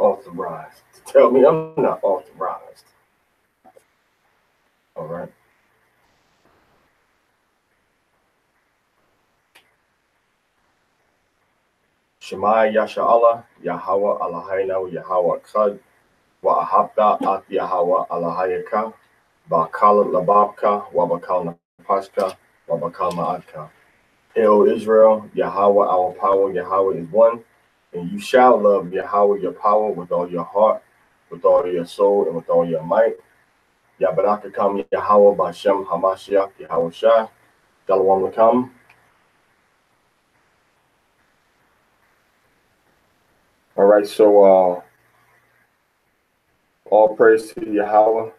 authorized to tell me I'm not authorized. All right. Shema Yasha Allah, Yahweh Allahayna, Yahweh Khad, wa Ahabda at Yahweh Allahayaka, Bakal Lababka, Wabakal Napashka, Wabakal Ma'adka. Hail Israel, Yahweh our power, Yahweh is one, and you shall love Yahweh your power with all your heart, with all your soul, and with all your might. Yabaraka kam Yahweh Bashem Hamashiach Yahweh Shah. Shalom Lakam. All right, so all praise to Yahweh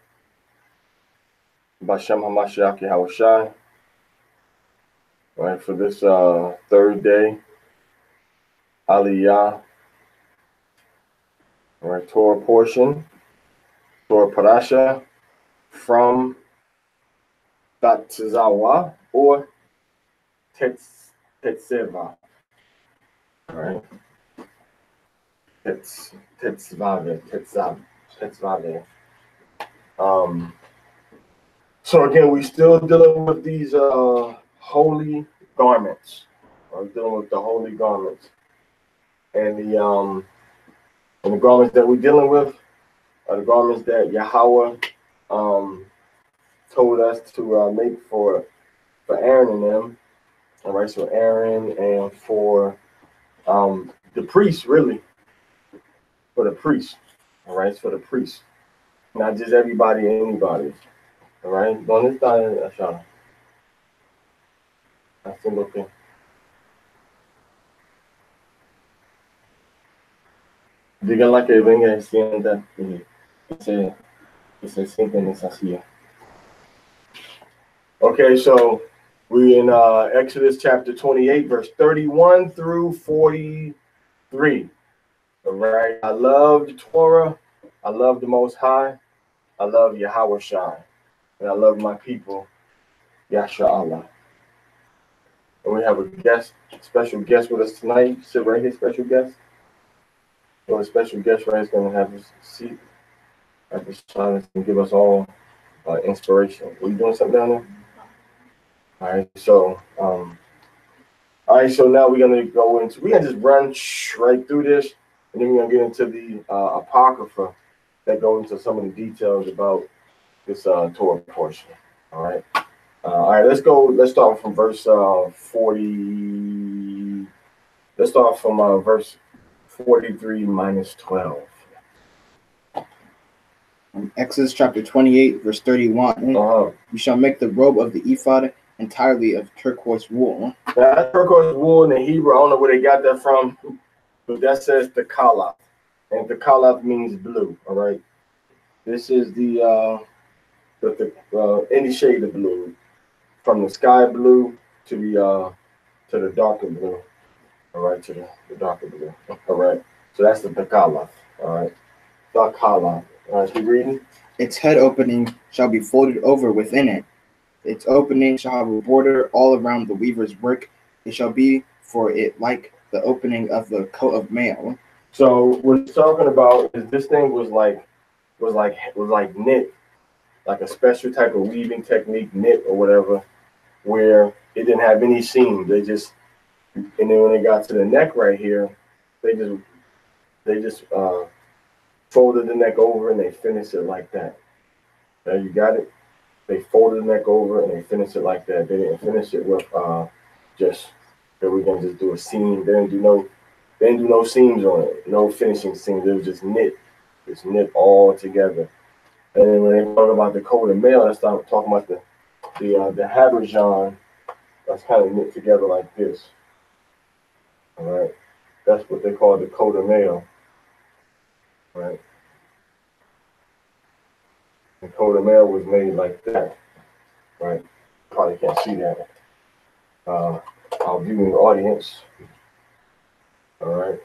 Bashem Hamashiach Yahweh Shah. All right, for this third day, Aliyah. All right, Torah portion, Torah Parashat from Tetzaveh or Tetzaveh. All right. Tetzaveh. So again, we still dealing with these holy garments. We're dealing with the holy garments, and the garments that we're dealing with are the garments that Yahweh told us to make for Aaron and them. All right, so Aaron and for the priests, really, for the priests. All right, for the priests, not just everybody and anybody. All right, ¿dónde está Ashana? Haciendo qué? Díganle que venga y sienta y se sienta en esa silla. Okay, so we're in Exodus chapter 28, verse 31 through 43. All right, I love the Torah. I love the Most High. I love Yahweh Shai. And I love my people, Yasha Allah. And we have a guest, special guest with us tonight. Sit right here, special guest. So a special guest right here is going to have a seat at the silence and give us all inspiration. Were you doing something down there? All right, so now we're going to go into, we're going to just run right through this, and then we're going to get into the Apocrypha that go into some of the details about this Torah portion. All right. Let's start from verse 40. Let's start from verse 43 minus 12. Exodus chapter 28, verse 31. You shall make the robe of the ephod entirely of turquoise wool. That turquoise wool in the Hebrew, I don't know where they got that from, but that says the kalath. And the kalath means blue. All right. This is the any shade of blue, from the sky blue to the darker blue. All right, to the darker blue. All right. So that's the kalath. All right. The kalath. All right, keep reading. Its head opening shall be folded over within it. Its opening shall have a border all around the weaver's work. It shall be for it like the opening of the coat of mail. So what it's talking about is this thing was like knit, like a special type of weaving technique, knit or whatever, where it didn't have any seam. And then when they got to the neck right here, they just folded the neck over and they finished it like that. There, you got it. They folded the neck over and they finished it like that. They didn't finish it with just that we're gonna just do a seam. They didn't do no seams on it, no finishing seams. It was just knit all together. And then when they talk about the coat of mail, they start talking about the habergeon that's kind of knit together like this. All right, that's what they call the coat of mail. Right, the coat of mail was made like that. Right, probably can't see that. Our viewing audience. All right,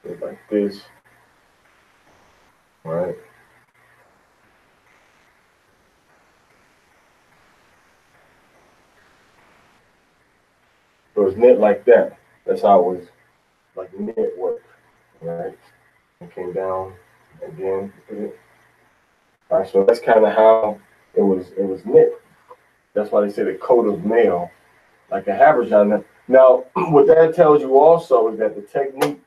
it's like this. All right. So it's knit like that. That's how it was like knit work, right? It came down again. All right, so that's kind of how it was knit. That's why they say the coat of mail, like a habergeon. Now, what that tells you also is that the technique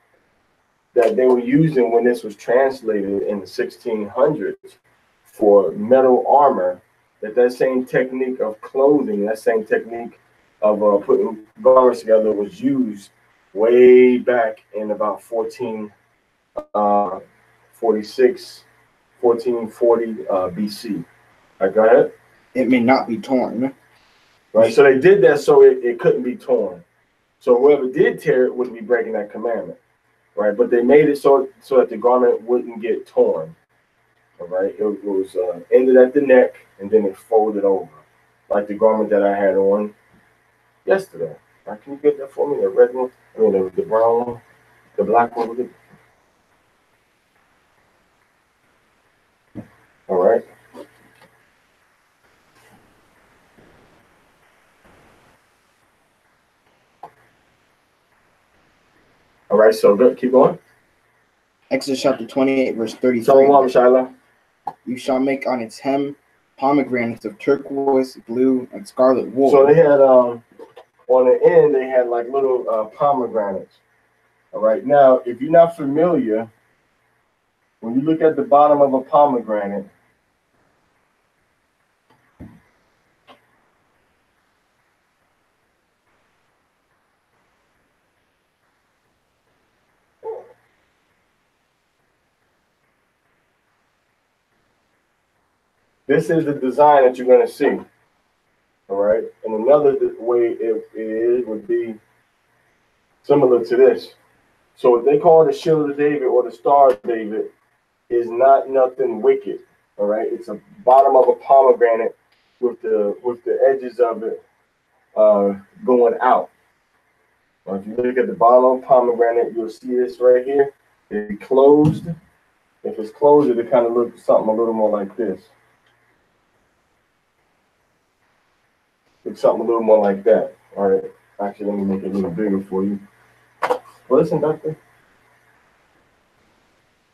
that they were using when this was translated in the 1600s for metal armor, that same technique of clothing, that same technique of putting garments together was used way back in about 1446, 1440 BC. All right, go ahead. It may not be torn. Right, so they did that so it couldn't be torn. So whoever did tear it wouldn't be breaking that commandment, right? But they made it so that the garment wouldn't get torn. All right, it was ended at the neck and then it folded over, like the garment that I had on yesterday. Right, can you get that for me? The red one, I mean the brown one, the black one. All right. All right, so good. Keep going. Exodus chapter 28, verse 33. Shalom, Shiloh. You shall make on its hem pomegranates of turquoise, blue, and scarlet wool. So they had on the end they had like little pomegranates. All right. Now, if you're not familiar, when you look at the bottom of a pomegranate, this is the design that you're going to see. All right. And another way it is would be similar to this. So what they call the shield of David or the star of David is not nothing wicked. All right. It's a bottom of a pomegranate with the edges of it going out. Now, if you look at the bottom of a pomegranate, you'll see this right here. It's closed. If it's closed, it kind of looks something a little more like this. It's something a little more like that. All right. Actually, let me make it a little bigger for you. Well, listen, doctor.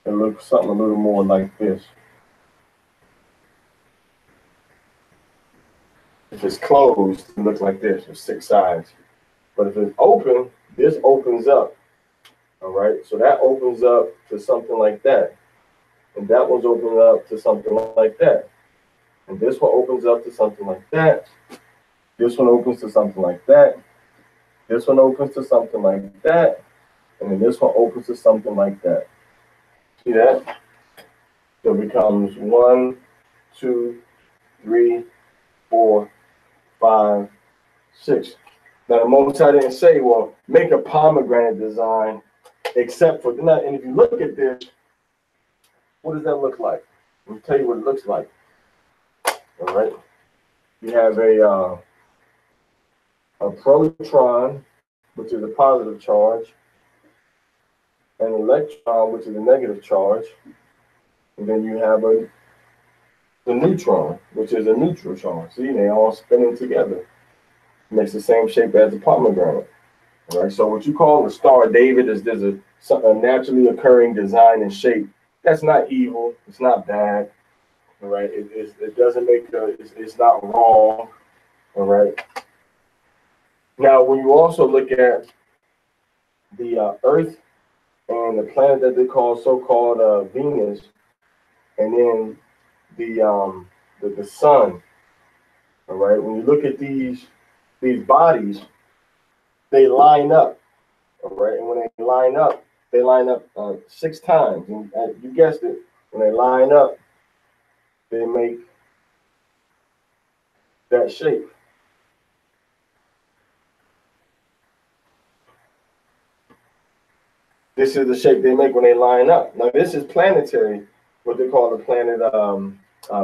It looks something a little more like this. If it's closed, it looks like this with 6 sides. But if it's open, this opens up. All right. So that opens up to something like that. And that one's opening up to something like that. And this one opens up to something like that. This one opens to something like that. This one opens to something like that. And then this one opens to something like that. See that? So it becomes 1, 2, 3, 4, 5, 6. Now the Most High didn't say, well, make a pomegranate design, except for that. And if you look at this, what does that look like? Let me tell you what it looks like. All right. You have a proton, which is a positive charge, an electron, which is a negative charge, and then you have the neutron, which is a neutral charge. See, they all spinning together. It makes the same shape as a pomegranate. All right. So what you call the Star of David is there's a naturally occurring design and shape. That's not evil. It's not bad. All right. It doesn't make it's not wrong. All right. Now, when you also look at the Earth and the planet that they call so-called Venus, and then the sun. All right. When you look at these bodies, they line up. All right. And when they line up 6 times. And you guessed it. When they line up, they make that shape. This is the shape they make when they line up. Now, this is planetary, what they call the planet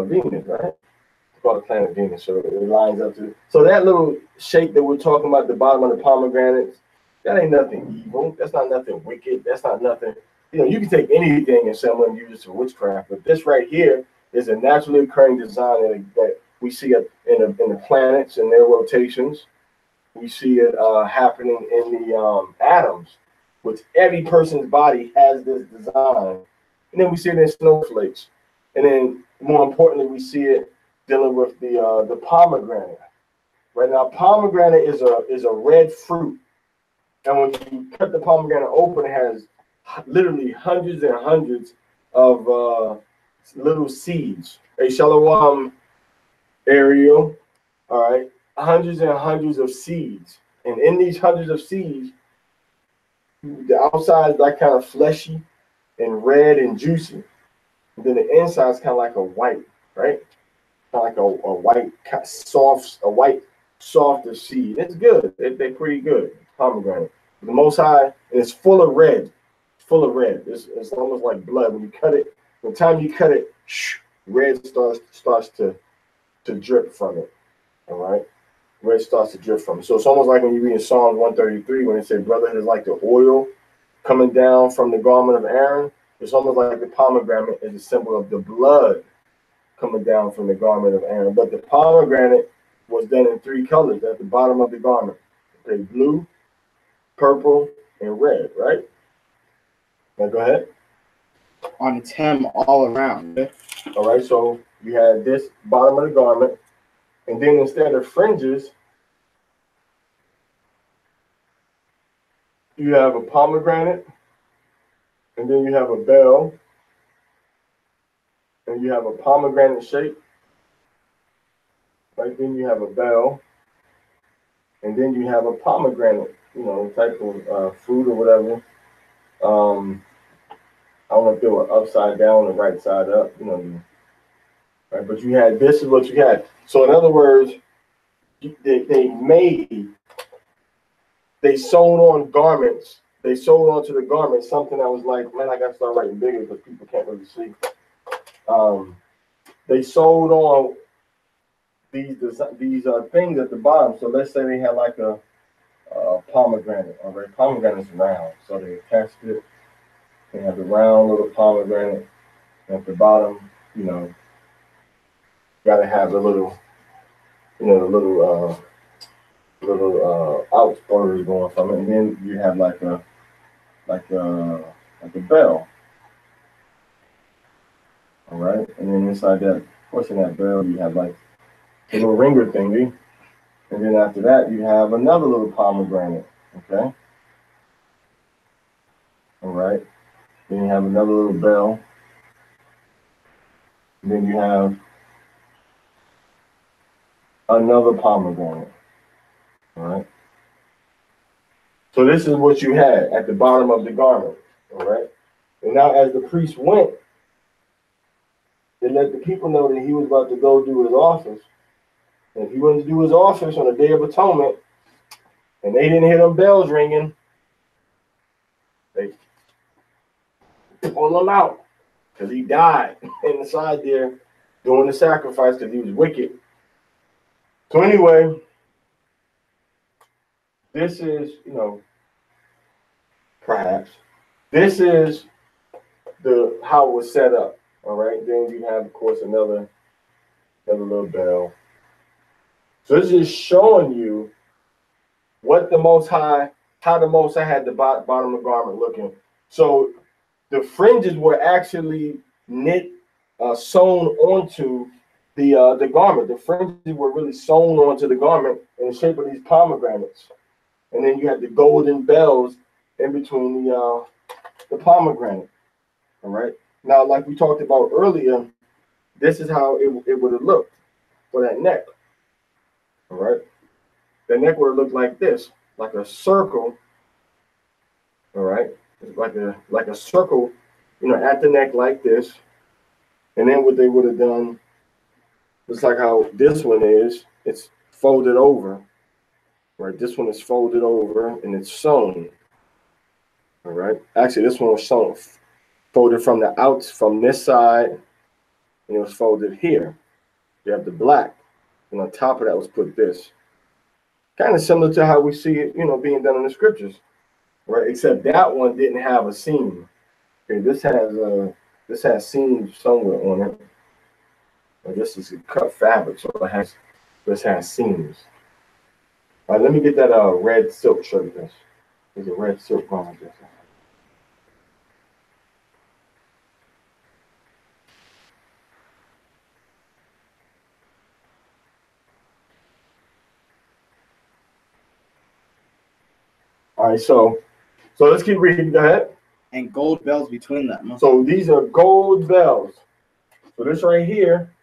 Venus, right? It's called the planet Venus, so it lines up to. So that little shape that we're talking about, the bottom of the pomegranates, that ain't nothing evil. That's not nothing wicked. That's not nothing. You know, you can take anything and someone use it for witchcraft, but this right here is a naturally occurring design that we see in the planets and their rotations. We see it happening in the atoms. which every person's body has this design. And then we see it in snowflakes. And then more importantly, we see it dealing with the pomegranate. Right now, pomegranate is a red fruit. And when you cut the pomegranate open, it has literally hundreds and hundreds of little seeds. Hey, Shalom, Ariel. All right. Hundreds and hundreds of seeds. And in these hundreds of seeds, the outside is like kind of fleshy and red and juicy. And then the inside is kind of like a white, right? Kind of like a white, softer seed. It's good. They're pretty good. Pomegranate. The Most High, and it's full of red. Full of red. It's almost like blood. When you cut it, the time you cut it, red starts to drip from it. All right? Red starts to drip from it. So it's almost like when you read in Psalm 133 when it said, brotherhood is like the oil coming down from the garment of Aaron. It's almost like the pomegranate is a symbol of the blood coming down from the garment of Aaron. But the pomegranate was done in 3 colors at the bottom of the garment. Okay, blue, purple, and red, right? Now go ahead. On its hem all around. Okay. All right, so you had this bottom of the garment, and then instead of fringes, you have a pomegranate, and then you have a bell, and you have a pomegranate shape. Right, then you have a bell, and then you have a pomegranate, type of fruit or whatever. I don't know if they were upside down or right side up, right? But you had, this is what you had. So in other words, they sewed on garments. They sewed onto the garment something that was like, man, I got to start writing bigger because people can't really see. They sewed on these things at the bottom. So let's say they had like a pomegranate. All right, pomegranate is round, so they attached it. They have the round little pomegranate at the bottom. Got to have the little, the little outspurs going from it, and then you have like a bell. All right, and then inside that portion of that bell, you have like a little ringer thingy, and then after that, you have another little pomegranate. Okay. All right. Then you have another little bell. And then you have another pomegranate. All right. So this is what you had at the bottom of the garment. All right. And now as the priest went, they let the people know that he was about to go do his office. And if he went to do his office on the Day of Atonement, and they didn't hear them bells ringing, they pull him out because he died inside there doing the sacrifice because he was wicked. So anyway, this is, perhaps this is how it was set up. All right. Then you have, of course, another little bell. So this is showing you what the Most High, how the Most High had the bottom of the garment looking. So the fringes were actually knit, sewn onto the garment. The fringes were really sewn onto the garment in the shape of these pomegranates. And then you had the golden bells in between the pomegranate. All right. Now, like we talked about earlier, this is how it would have looked for that neck. All right. The neck would have looked like this, like a circle. All right. It's like a circle, at the neck like this. And then what they would have done, just like how this one is, it's folded over. Right. This one is folded over and it's sewn. All right. Actually, this one was sewn, folded from the outs, from this side, and it was folded here. You have the black, and on top of that was put this. Kind of similar to how we see it, being done in the scriptures, right? Except that one didn't have a seam. Okay, this has seams somewhere on it. And this is a cut fabric, so this has seams. All right, let me get that red silk shirt. There's a red silk garment. All right, so let's keep reading. Go ahead. and gold bells between them. So these are gold bells. So this right here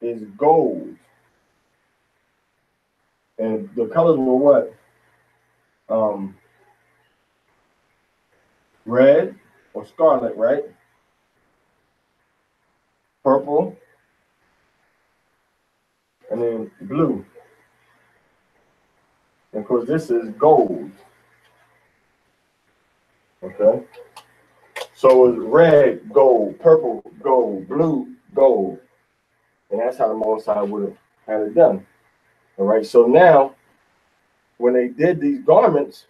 is gold. And the colors were what? Red or scarlet, right? Purple, and then blue. And of course, this is gold. Okay. So it's red, gold, purple, gold, blue, gold. And that's how the Most High would have had it done. All right. So now, when they did these garments,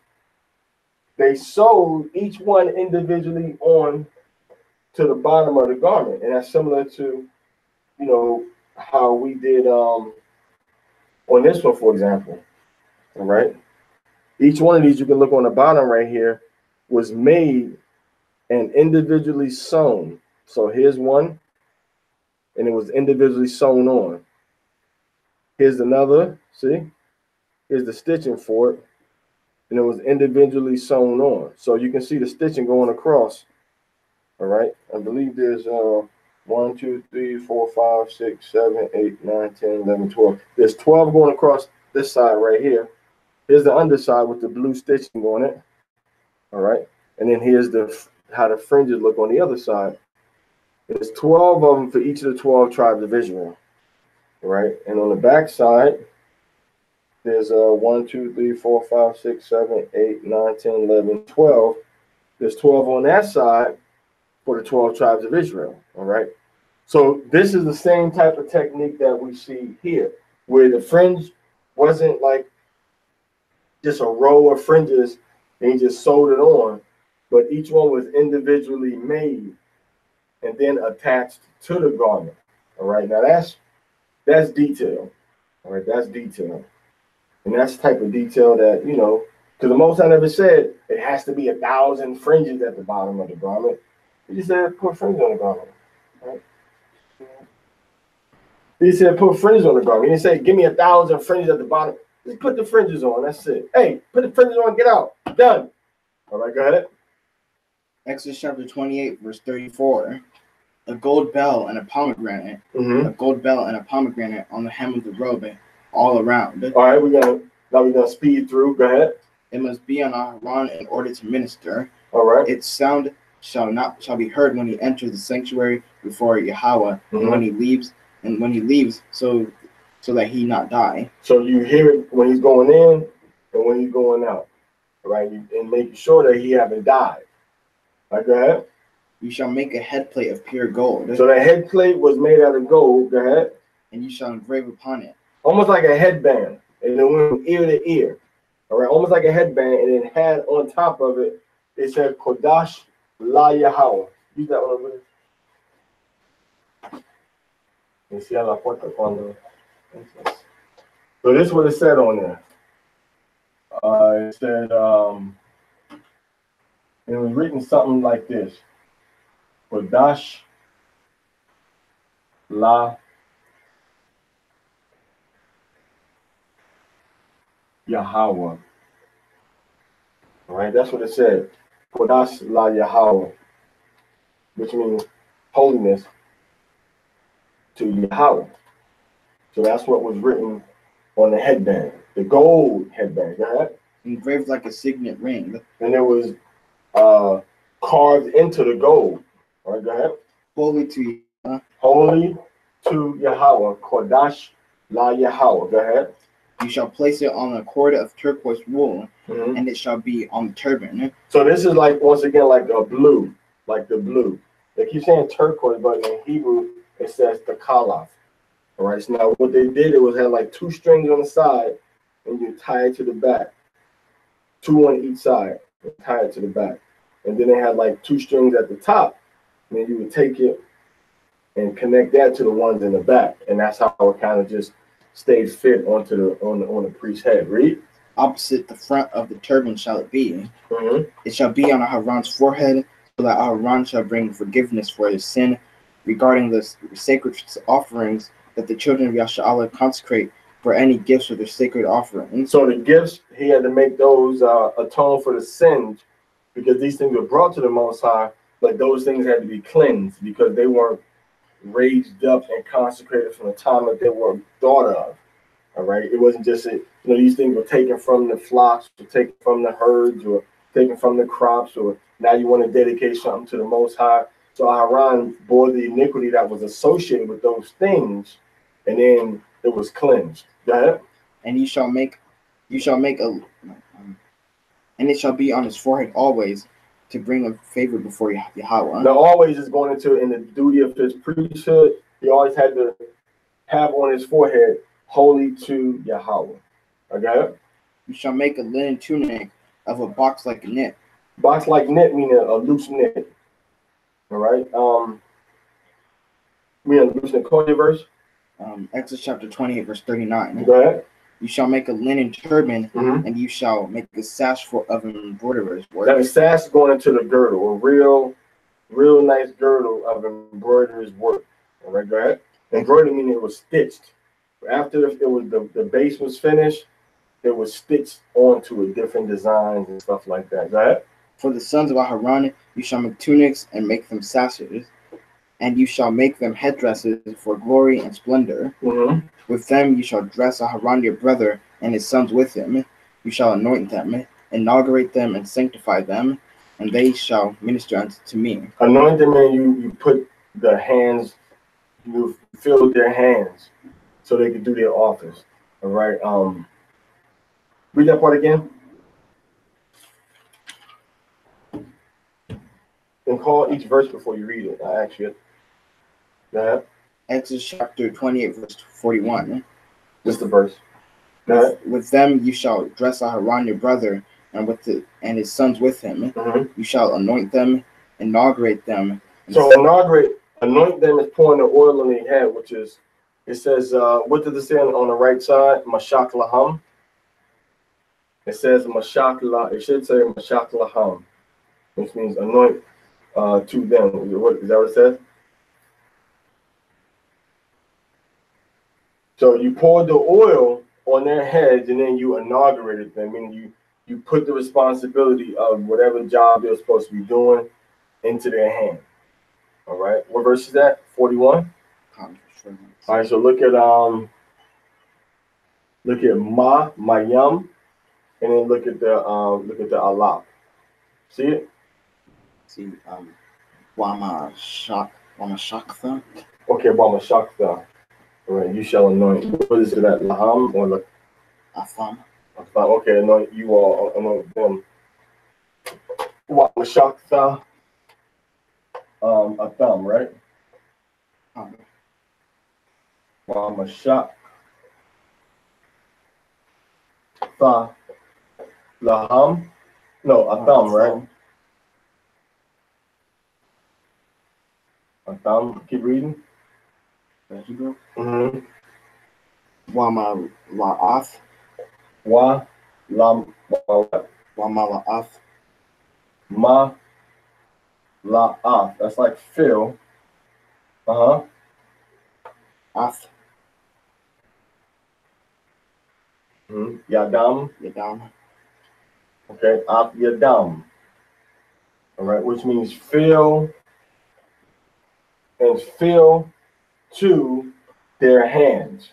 they sewed each one individually on to the bottom of the garment. And that's similar to, how we did on this one, for example. All right. Each one of these, you can look on the bottom right here, was made and individually sewn. So here's one, and it was individually sewn on. Here's another, see? Here's the stitching for it, and it was individually sewn on. So you can see the stitching going across. All right. I believe there's 1, 2, 3, 4, 5, 6, 7, 8, 9, 10, 11, 12. There's 12 going across this side right here. Here's the underside with the blue stitching on it. All right. And then here's how the fringes look on the other side. There's 12 of them for each of the 12 tribes of Israel. All right. And on the back side, there's 1, 2, 3, 4, 5, 6, 7, 8, 9, 10, 11, 12. There's 12 on that side for the 12 tribes of Israel. All right. So this is the same type of technique that we see here, where the fringe wasn't like just a row of fringes and he just sewed it on, but each one was individually made and then attached to the garment. All right. Now that's detail. All right. That's detail. And that's the type of detail that, because the Most High never said it has to be 1,000 fringes at the bottom of the garment. He just said put fringes on the garment. Right? He said put fringes on the garment. He didn't say give me 1,000 fringes at the bottom. Just put the fringes on. That's it. Hey, put the fringes on. Get out. Done. All right, go ahead. Exodus chapter 28, verse 34. A gold bell and a pomegranate. Mm-hmm. A gold bell and a pomegranate on the hem of the robe, all around. All right, we're gonna speed through. Go ahead. It must be on Aaron in order to minister. All right. Its sound shall be heard when he enters the sanctuary before Yahweh, mm-hmm. and when he leaves, so that he not die. So you hear it when he's going in and when he's going out. All right, and making sure that he haven't died. All right, go ahead. You shall make a head plate of pure gold. So the head plate was made out of gold. Go ahead. And you shall engrave upon it. Almost like a headband, and it went from ear to ear. All right, almost like a headband, and it had on top of it, it said Kodash La Yahweh. Use that one over there. You see how I put the cuando. So this is what it said on there. It said, it was written something like this. Kodash La Yahweh. All right, that's what it said. Kodash La Yahweh, which means holiness to Yahweh. So that's what was written on the headband, the gold headband. Go ahead. Engraved like a signet ring. And it was carved into the gold. All right, go ahead. Holy to Yahweh. Holy to Yahweh. Kodash La Yahweh. Go ahead. You shall place it on a cord of turquoise wool, mm-hmm. and it shall be on the turban. So this is like, once again, like a blue, like the blue. They keep saying turquoise, but in Hebrew, it says the kalaf. All right, so now what they did, it was had like 2 strings on the side, and you tie it to the back. 2 on each side, and tie it to the back. And then they had like 2 strings at the top, and then you would take it and connect that to the ones in the back. And that's how it kind of just stayed fit onto on the priest's head. Read. Opposite the front of the turban shall it be. Mm-hmm. It shall be on Aaron's forehead, so that Aaron shall bring forgiveness for his sin regarding the sacred offerings that the children of Yasharallah consecrate for any gifts or the sacred offerings. So the gifts, he had to make those atone for the sins, because these things were brought to the Most High, but those things had to be cleansed because they weren't raised up and consecrated from the time that they were thought of. All right, it wasn't just these things were taken from the flocks, or taken from the herds, or taken from the crops, or now you want to dedicate something to the Most High. So Aaron bore the iniquity that was associated with those things, and then it was cleansed. Go ahead. And you shall make a, and it shall be on his forehead always, to bring a favor before Yahweh. Now, always is going into in the duty of his priesthood. He always had to have on his forehead, holy to Yahweh. Okay. You shall make a linen tunic of a box like knit. Box like knit meaning a loose knit. All right. Meaning loose knit. Call your verse. Exodus chapter 28, verse 39. Go ahead. You shall make a linen turban, Mm-hmm. and you shall make a sash of embroiderer's work. That sash is going into the girdle, a real nice girdle of embroiderer's work. All right, go ahead. Embroidery meaning it was stitched. After it was the base was finished, it was stitched onto it, different designs and stuff like that. Go ahead. For the sons of Aharon, you shall make tunics and make them sashes, and you shall make them headdresses for glory and splendor. Mm-hmm. With them you shall dress Aharon your brother and his sons with him. You shall anoint them, inaugurate them, and sanctify them, and they shall minister unto me. Anoint them, and you put the hands, you fill their hands so they could do their office. All right. Read that part again. And call each verse before you read it. I ask you. Go ahead. Exodus chapter 28, verse 41. What's the verse? With them you shall dress Aharon your brother, and his sons with him. Mm-hmm. You shall anoint them, inaugurate them. So anoint them is pouring the oil on their head, which is, it says, what does it say on the right side? Mashak laham. It says Mashak la. It should say Mashak laham, which means anoint to them. Is that what it says? So you poured the oil on their heads, and then you inaugurated them, meaning you put the responsibility of whatever job they're supposed to be doing into their hand. All right. What verse is that? 41. All right. So look at Mayam, and then look at the alap. See it? See Wama Shaktha. Okay, Wama Shaktha. All right, you shall anoint. What is it, that laham or the Afam? Okay, anoint you all, anoint them. Wama Shaktha. A thumb, right? Wama Shaktha. Laham. No, a thumb, right? A thumb. Keep reading. Mm-hmm. Wama La'ath. Wama La'ath. Ma La'ath. That's like fill. Ath. Mm-hmm. Yadam. Okay, Ath Yadam. All right, which means fill to their hands.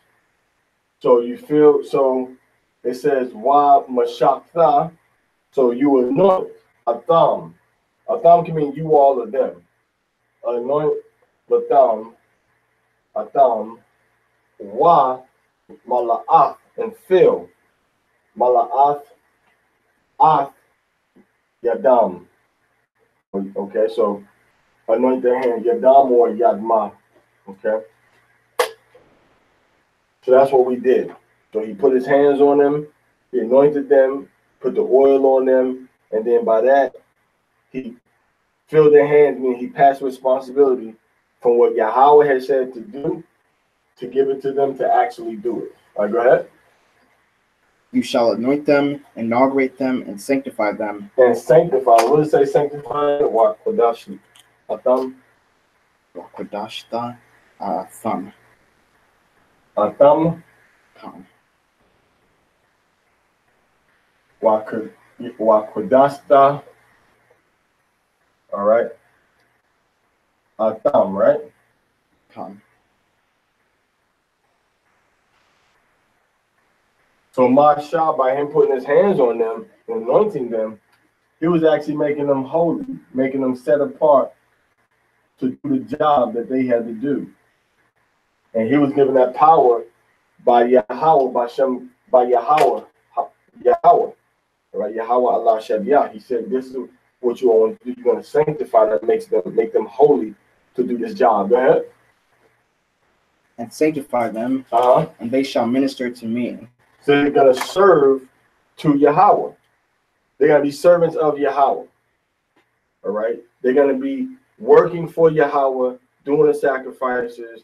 So you feel, so it says wa mashaktha, so you anoint a thumb. A thumb can mean you all of them. Anoint the thumb, a thumb, wa mala'ath, and fill. Mala'ath, ath, yadam. Okay, so anoint their hand, yadam or yadma. Okay. So that's what we did. So he put his hands on them, he anointed them, put the oil on them, and then by that, he filled their hands, meaning he passed responsibility from what Yahweh had said to do, to give it to them to actually do it. All right, go ahead. You shall anoint them, inaugurate them, and sanctify them. And sanctify. What does it say sanctify? Wa kodash atam. Wa kodashta thumb. A thumb. Wakudasta. All right. Atam, right? Come. So Masha, by him putting his hands on them and anointing them, he was actually making them holy, making them set apart to do the job that they had to do. And he was given that power by Yahweh, by Yahweh, right? Yahweh Allah Shabiyah. He said, "This is what you want to do. You're going to sanctify that, make them holy to do this job." Go ahead. And sanctify them, and they shall minister to me. So they're going to serve to Yahweh. They're going to be servants of Yahweh. All right? They're going to be working for Yahweh, doing the sacrifices,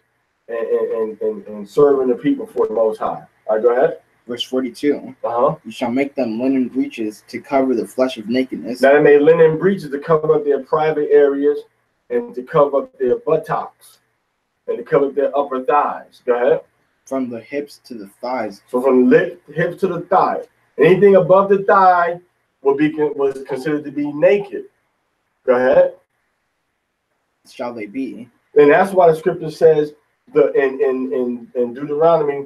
and serving the people for the Most High. All right, go ahead. Verse 42. You shall make them linen breeches to cover the flesh of nakedness. Now they made linen breeches to cover up their private areas and to cover up their buttocks and to cover up their upper thighs. Go ahead. From the hips to the thighs. So from the hips to the thigh. Anything above the thigh was considered to be naked. Go ahead. Shall they be? And that's why the scripture says in Deuteronomy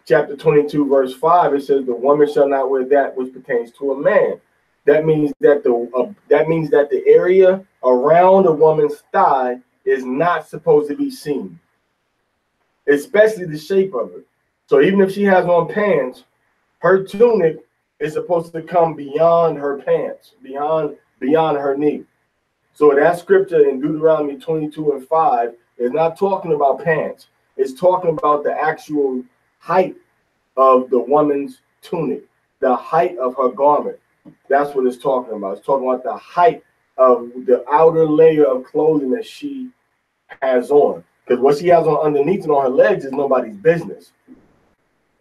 chapter 22, verse 5, it says the woman shall not wear that which pertains to a man. That means that the area around a woman's thigh is not supposed to be seen, especially the shape of it. So even if she has on pants, her tunic is supposed to come beyond her pants, beyond her knee. So that scripture in Deuteronomy 22 and 5 is not talking about pants. It's talking about the actual height of the woman's tunic, the height of her garment. That's what it's talking about. It's talking about the height of the outer layer of clothing that she has on. Because what she has on underneath and on her legs is nobody's business.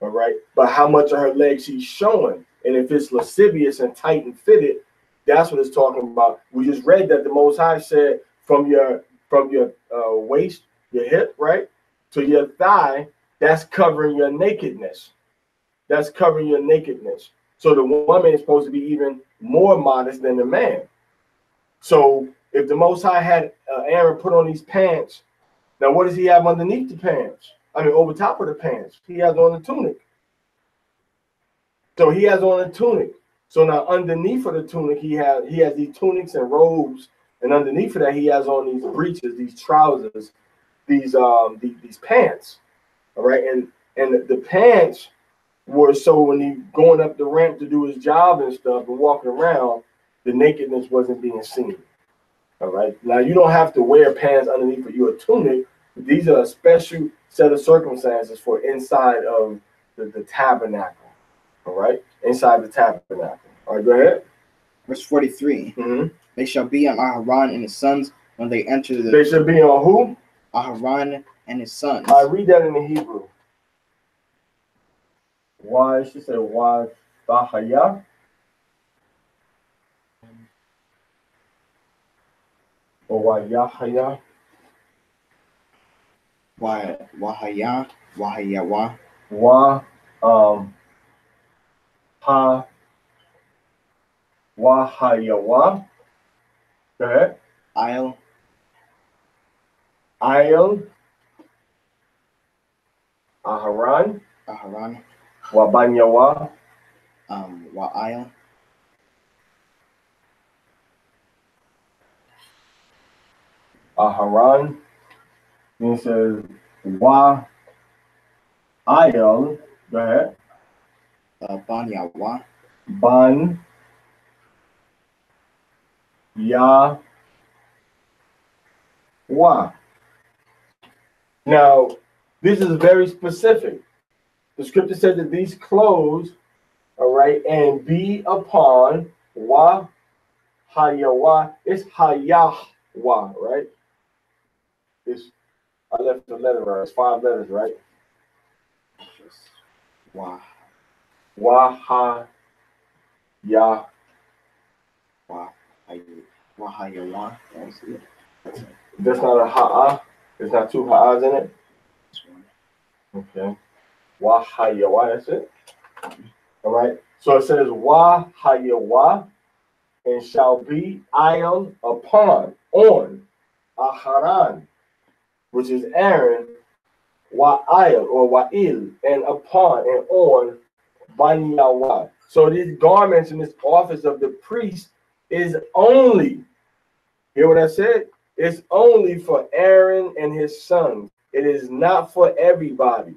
All right. But how much of her legs she's showing, and if it's lascivious and tight and fitted, that's what it's talking about. We just read that the Most High said from your waist, your hip, right, to your thigh, that's covering your nakedness. That's covering your nakedness. So the woman is supposed to be even more modest than the man. So if the Most High had Aaron put on these pants, now what does he have underneath the pants? I mean, over top of the pants, he has on a tunic. So he has on a tunic. So now underneath of the tunic, he has these tunics and robes, and underneath of that, he has on these breeches, these trousers, these pants. All right, and the pants were so when he going up the ramp to do his job and stuff and walking around, the nakedness wasn't being seen. All right, now you don't have to wear pants underneath of your tunic. These are a special set of circumstances for inside of the tabernacle. All right, inside the tabernacle. All right, go ahead. Verse 43. They shall be on Aharon and his sons when they enter the. They shall be on who? Aharon and his sons. I read that in the Hebrew. Why? She said, why? Bahaya? Or why Yahaya? Why Wahaya? Wahayawa? Why? Ha. Wahayawa. Go ahead. I'll. Aharon. Aharon. Wabanyawa. Wa'il. Aharon. Then it says Wa'il. Go ahead. Banyawa. Ban. Ya. Wa. Now, this is very specific. The scripture says that these clothes, all right, and be upon wa hayawa. It's hayahwa, right? I left the letter right. It's 5 letters, right? Wa. Wa ha ya. Wa hayawa. That's not a ha'ah. There's not 2 ha'ahs in it. Okay. Wahayawa, that's it. All right. So it says wa hayawa, and shall be ayam upon, on, aharan, which is Aaron, wa'il or wa'il, and upon and on banyawa. So these garments in this office of the priest is only, hear what I said? It's only for Aaron and his sons. It is not for everybody.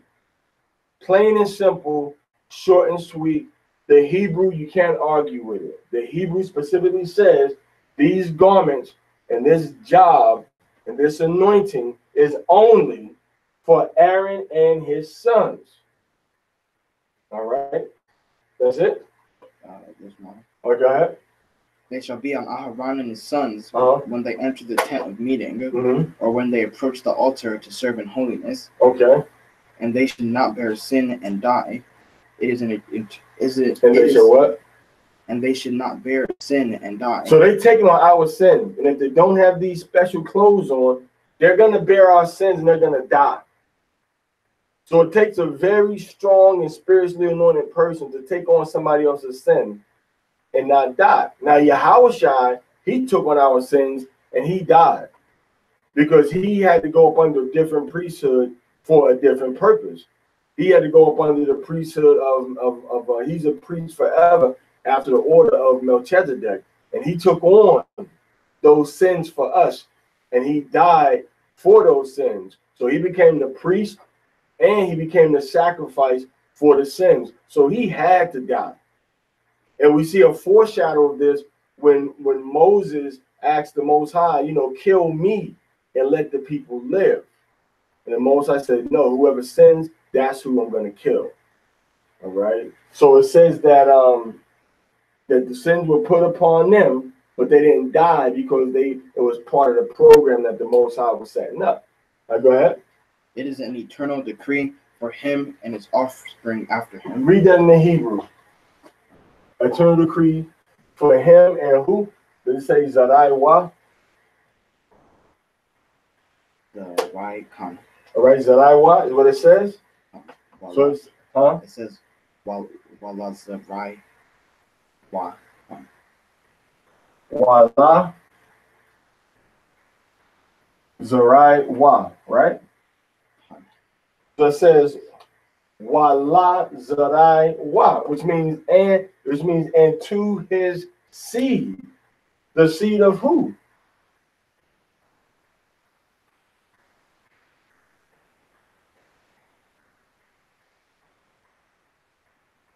Plain and simple, short and sweet. The Hebrew, you can't argue with it. The Hebrew specifically says these garments and this job and this anointing is only for Aaron and his sons. All right? That's it? There's one. Oh, go ahead. They shall be on Aharon and his sons Uh-huh. when they enter the tent of meeting, Mm-hmm. or when they approach the altar to serve in holiness. Okay. And they should not bear sin and die. It is an is it. And they should what? And they should not bear sin and die. So they taking on our sin, and if they don't have these special clothes on, they're gonna bear our sins and they're gonna die. So it takes a very strong and spiritually anointed person to take on somebody else's sin and not die. Now Yahushua, he took on our sins and he died because he had to go up under a different priesthood for a different purpose. He had to go up under the priesthood of he's a priest forever after the order of Melchizedek, and he took on those sins for us, and he died for those sins. So he became the priest, and he became the sacrifice for the sins. So he had to die. And we see a foreshadow of this when Moses asked the Most High, kill me and let the people live. And the Most High said, no, whoever sins, that's who I'm going to kill. All right. So it says that that the sins were put upon them, but they didn't die because it was part of the program that the Most High was setting up. Go ahead. It is an eternal decree for him and his offspring after him. Read that in the Hebrew. Eternal decree for him and who? Did it say Zarai Wa? The right con. All right, Zarai Wa is what it says. So it's, it says Wala Zarai Wa. Wala Zarai Wa, right? So it says Wala Zarai Wa, which means and to his seed. The seed of who?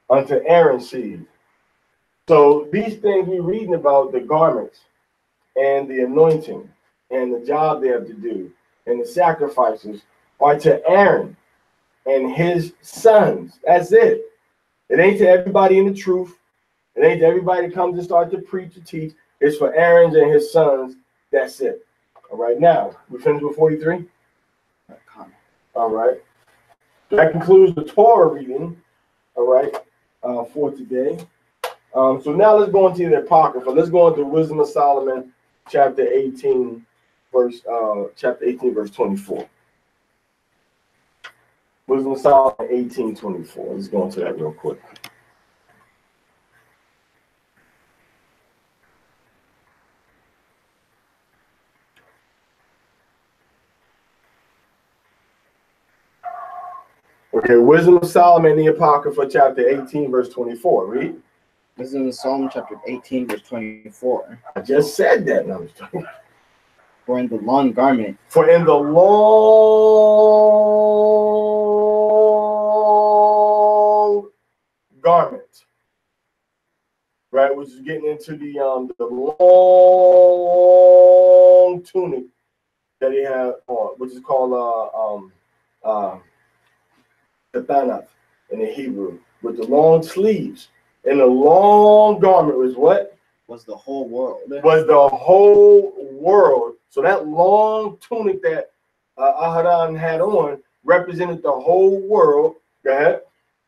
Unto Aaron's seed. So these things we're reading about, the garments and the anointing and the job they have to do and the sacrifices, are to Aaron and his sons. That's it. It ain't to everybody in the truth. It ain't to everybody that comes and start to preach or teach. It's for Aaron and his sons. That's it. All right, now we finished with 43. All right. That concludes the Torah reading. All right, for today. So now let's go into the Apocrypha. Let's go into Wisdom of Solomon, chapter 18, verse 24. Wisdom of Solomon 18:24. Let's go into that real quick. Okay, Wisdom of Solomon, the Apocrypha, chapter 18, verse 24. Read. Wisdom of Solomon, chapter 18, verse 24. I just said that. No, For in the long garment. For in the long garment, right, which is getting into the long tunic that he had on, which is called Katanath in the Hebrew, with the long sleeves. And the long garment was what? Was the whole world. Was the whole world. So that long tunic that Aharon had on represented the whole world. Go ahead.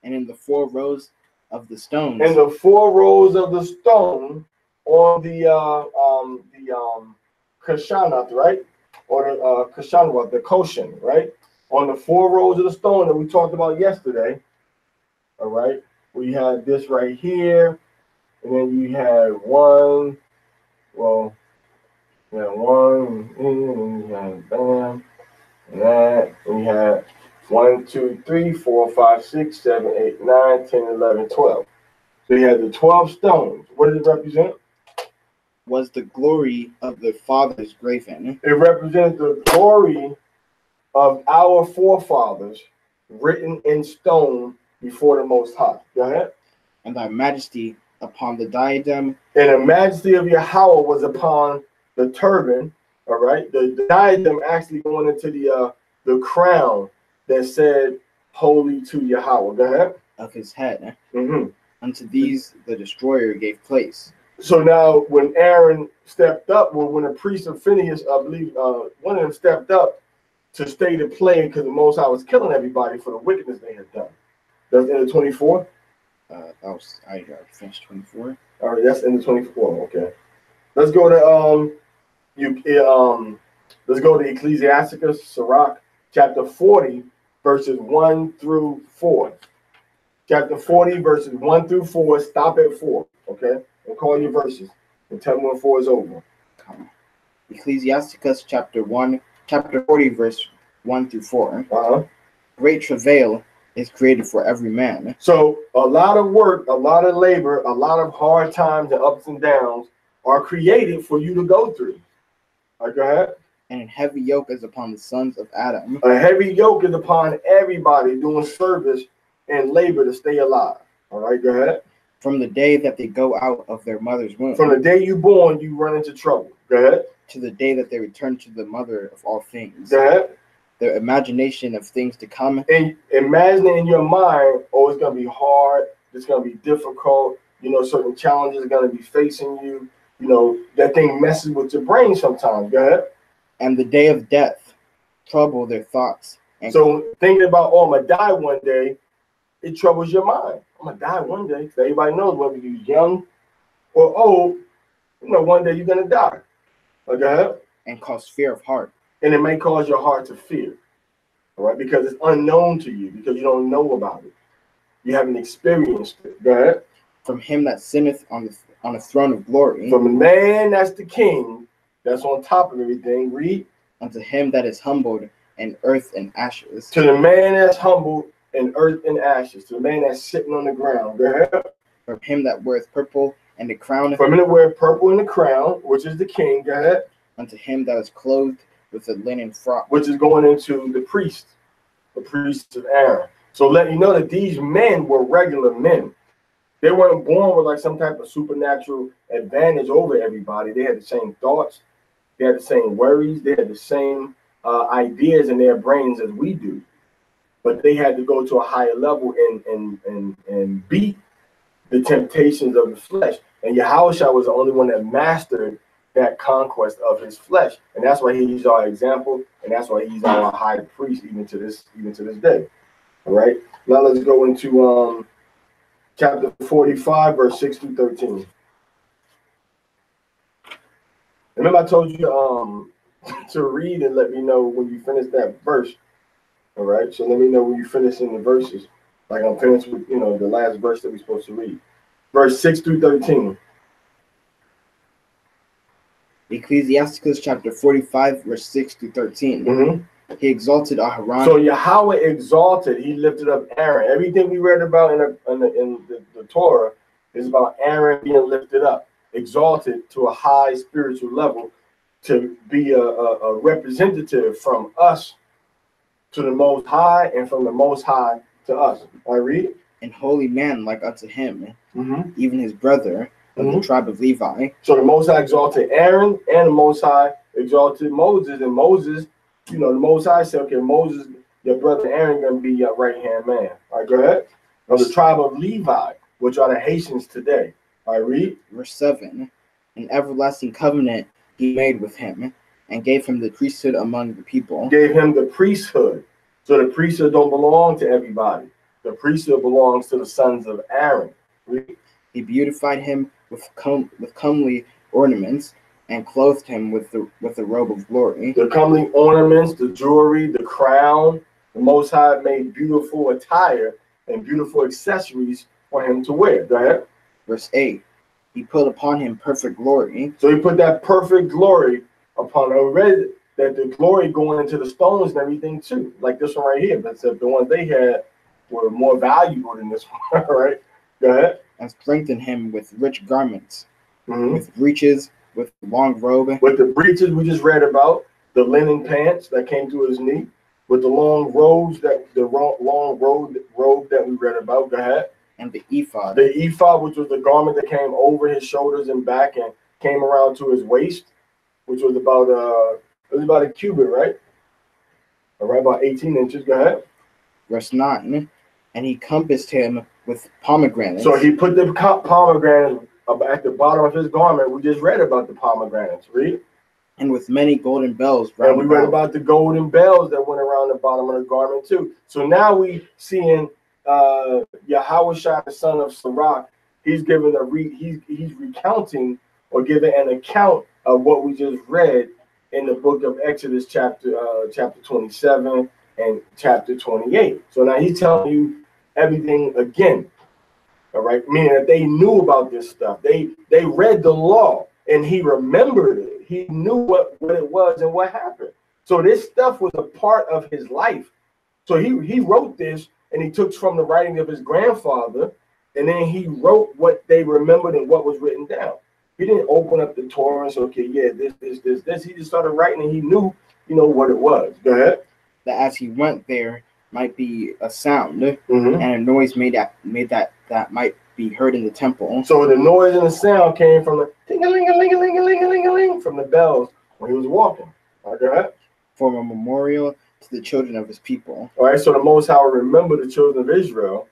And in the 4 rows of the stones. And the 4 rows of the stone on the Kashanath, right? Or the Kashanwa, the Koshin, right? On the 4 rows of the stone that we talked about yesterday. All right. we had this right here, and then you had one. Well, you had one, and you had bam, and that, and you had 1, 2, 3, 4, 5, 6, 7, 8, 9, 10, 11, 12. So you had the 12 stones. What did it represent? Was the glory of the fathers graven. It represented the glory of our forefathers written in stone before the Most High. Go ahead. And thy majesty upon the diadem. And the majesty of Yahweh was upon the turban. All right. The diadem actually going into the crown that said "Holy to Yahweh." Go ahead. Of his head. Mm-hmm. Unto these the destroyer gave place. So now, when Aaron stepped up, well, when the priest of Phineas, I believe, one of them stepped up to stay to play because the Most High was killing everybody for the wickedness they had done. That's in the 24. I finished 24. All right, that's in the 24. Okay, let's go to let's go to Ecclesiasticus, Sirach, chapter 40, verses 1 through 4. Chapter 40, verses 1 through 4. Stop at 4. Okay, and call your verses and tell me when 4 is over. Ecclesiasticus chapter 40, verse 1 through 4. Uh-huh. Great travail is created for every man. So a lot of work, a lot of labor, a lot of hard times and ups and downs are created for you to go through. All right, go ahead. And a heavy yoke is upon the sons of Adam. A heavy yoke is upon everybody doing service and labor to stay alive. All right, go ahead. From the day that they go out of their mother's womb. From the day you're born, you run into trouble. Go ahead. To the day that they return to the mother of all things. Go ahead. Their imagination of things to come. And imagining in your mind, oh, it's going to be hard. It's going to be difficult. You know, certain challenges are going to be facing you. You know, that thing messes with your brain sometimes. Go ahead. And the day of death trouble their thoughts. And so thinking about, oh, I'm going to die one day, it troubles your mind. I'm going to die one day. So everybody knows whether you're young or old, you know, one day you're going to die. Go ahead. And cause fear of heart. And it may cause your heart to fear. All right, because it's unknown to you, because you don't know about it. You haven't experienced it. Go ahead. From him that sitteth on the throne of glory. From the man that's the king, that's on top of everything. Read. Unto him that is humbled in earth and ashes. To the man that's humbled in earth and ashes. To the man that's sitting on the ground. Go ahead. From him that weareth purple and the crown. From him that weareth purple and the crown, which is the king. Go ahead. Unto him that is clothed with a linen frock, which is going into the priest of Aaron. So let you know that these men were regular men. They weren't born with like some type of supernatural advantage over everybody. They had the same thoughts, they had the same worries, they had the same ideas in their brains as we do. But they had to go to a higher level and beat the temptations of the flesh. And Yahushua was the only one that mastered that conquest of his flesh, and that's why he's our example, and that's why he's our high priest even to this day. All right, now let's go into chapter 45, verse 6 through 13. Remember, I told you to read and let me know when you finish that verse. All right, so let me know when you finish in the verses. Like I'm finished with the last verse that we're supposed to read, verse 6 through 13. Ecclesiasticus chapter 45, verse 6 through 13. Mm-hmm. He exalted Aharon. So Yahweh exalted, he lifted up Aaron. Everything we read about in the Torah is about Aaron being lifted up, exalted to a high spiritual level to be a representative from us to the Most High and from the Most High to us. I read. And holy man like unto him, mm-hmm. even his brother, of the tribe of Levi. So the Most High exalted Aaron, and the Most High exalted Moses. And Moses, the Most High said, okay, Moses, your brother Aaron, going to be your right-hand man. All right, go ahead. Of the tribe of Levi, which are the Haitians today. All right, read. Verse 7. An everlasting covenant he made with him, and gave him the priesthood among the people. Gave him the priesthood. So the priesthood don't belong to everybody. The priesthood belongs to the sons of Aaron. Read. He beautified him with comely ornaments, and clothed him with the robe of glory. The comely ornaments, the jewelry, the crown. The Most High made beautiful attire and beautiful accessories for him to wear. Go ahead. Verse 8. He put upon him perfect glory. So he put that perfect glory upon him. We read that the glory going into the stones and everything too. Like this one right here. That's the ones they had were more valuable than this one, right? Go ahead. And strengthened him with rich garments, Mm-hmm. with breeches, with long robe. With the breeches we just read about, the linen pants that came to his knee, with the long robes long robe that we read about. Go ahead. And the ephod. The ephod, which was the garment that came over his shoulders and back and came around to his waist, which was about a cubit, right? All right, about 18 inches. Go ahead. Verse 9. And he compassed him with pomegranates. So he put the pomegranates at the bottom of his garment. We just read about the pomegranates. Read. And with many golden bells round and we read about the golden bells that went around the bottom of the garment too. So now we seeing Yahushua, the son of Sirach, he's giving he's recounting or giving an account of what we just read in the book of Exodus chapter 27 and chapter 28. So now he's telling you everything again. All right, meaning that they knew about this stuff. They read the law and he remembered it. He knew what it was and what happened. So this stuff was a part of his life. So he wrote this and he took from the writing of his grandfather, and then he wrote what they remembered and what was written down. He didn't open up the Torah and say, okay, yeah, this. He just started writing and he knew, what it was. Go ahead. That as he went there might be a sound and a noise made that might be heard in the temple. So the noise and the sound came from the ting-a-ling-a-ling-a-ling-a-ling-a-ling from the bells when he was walking. All right, go ahead. For a memorial to the children of his people. All right, so the Most High would remember the children of Israel,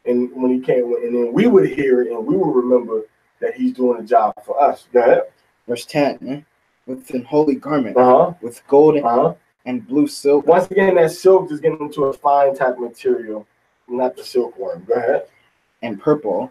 and when he came, and then we would hear it, and we would remember that he's doing a job for us. Go ahead. Verse 10, with an holy garment, with gold and blue silk. Once again, that silk is getting into a fine type material, not the silkworm. Go ahead. And purple,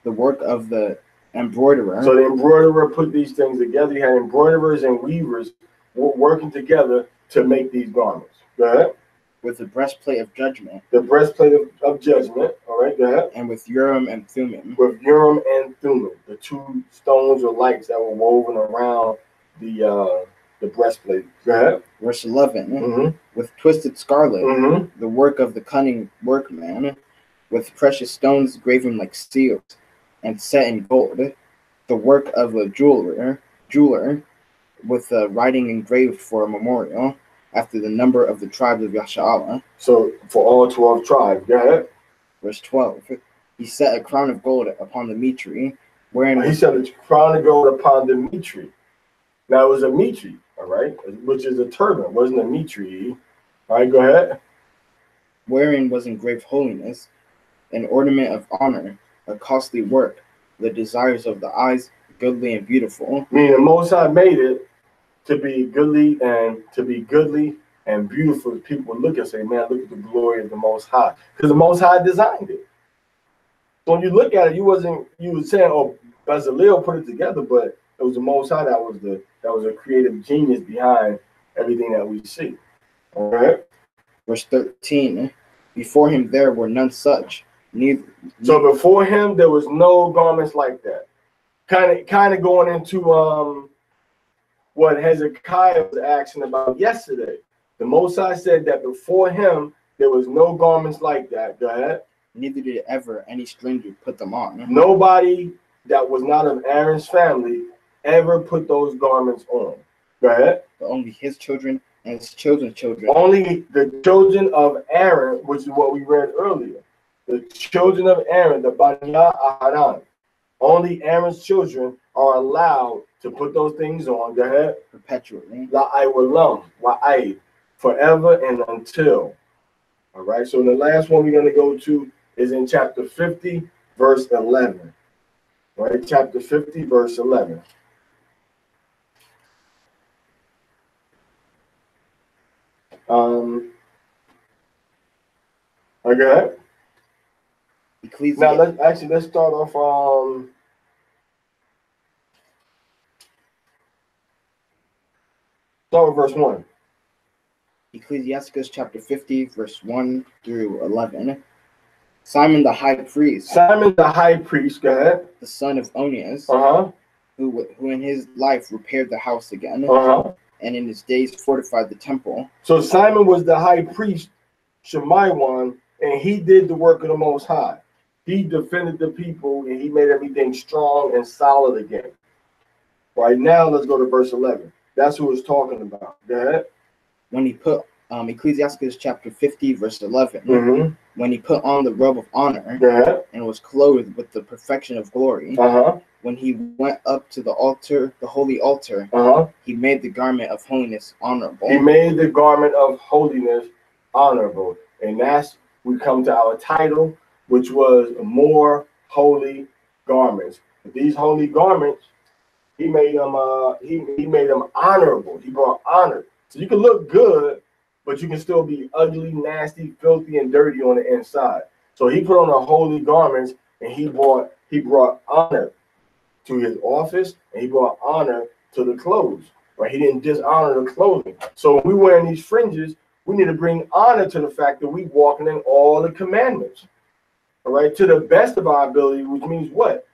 the work of the embroiderer. So the embroiderer put these things together. You had embroiderers and weavers working together to make these garments. Go ahead. With the breastplate of judgment. The breastplate of judgment. All right, go ahead. And with Urim and Thummim. With Urim and Thummim, the two stones or lights that were woven around the breastplate. Go ahead. Verse 11. With twisted scarlet, the work of the cunning workman, with precious stones graven like seals, and set in gold, the work of a jeweler, with the writing engraved for a memorial, after the number of the tribes of Yashala. So for all 12 tribes. Go ahead. Verse 12. He set a crown of gold upon the mitri, wherein he set a crown of gold upon the mitri. Now it was a mitri, all right, which is a turban. It wasn't a mitri. All right, go ahead. Wherein was engraved holiness, an ornament of honor, a costly work, the desires of the eyes, goodly and beautiful. Meaning the Most High made it to be goodly and beautiful. People would look and say, man, look at the glory of the Most High. Because the Most High designed it. So when you look at it, you were saying, oh, Bezalel put it together, but it was the Most High that was a creative genius behind everything that we see. All right. Verse 13. Before him there were none such. So before him there was no garments like that. Kind of going into what Hezekiah was asking about yesterday. The Most High said that before him there was no garments like that. Go ahead. Neither did ever any stranger put them on. Nobody that was not of Aaron's family ever put those garments on. Go ahead. But only his children and his children's children. Only the children of Aaron, which is what we read earlier. The children of Aaron, the Banya Aharon. Only Aaron's children are allowed to put those things on. Go ahead. Perpetually. La'ai wa'ai. Forever and until. All right. So the last one we're going to go to is in chapter 50, verse 11. All right. Chapter 50, verse 11. Okay. Now let's start off. Start with verse 1. Ecclesiasticus chapter 50, verse 1 through 11. Simon the high priest. Simon the high priest, go ahead. The son of Onias. Who in his life repaired the house again. And in his days fortified the temple. So Simon was the high priest, Shemaiwan, and he did the work of the Most High. He defended the people, and he made everything strong and solid again. Right now, let's go to verse 11. That's who it's talking about. Go ahead. When he put Ecclesiastes chapter 50, verse 11. When he put on the robe of honor and was clothed with the perfection of glory. When he went up to the altar, the holy altar, he made the garment of holiness honorable. He made the garment of holiness honorable. And that's, we come to our title, which was more holy garments. These holy garments, he made them he made them honorable. He brought honor. So you can look good, but you can still be ugly, nasty, filthy, and dirty on the inside. So he put on the holy garments, and he brought honor to his office, and he brought honor to the clothes. Right? He didn't dishonor the clothing. So when we wearing these fringes, we need to bring honor to the fact that we walking in all the commandments. All right, to the best of our ability, which means what?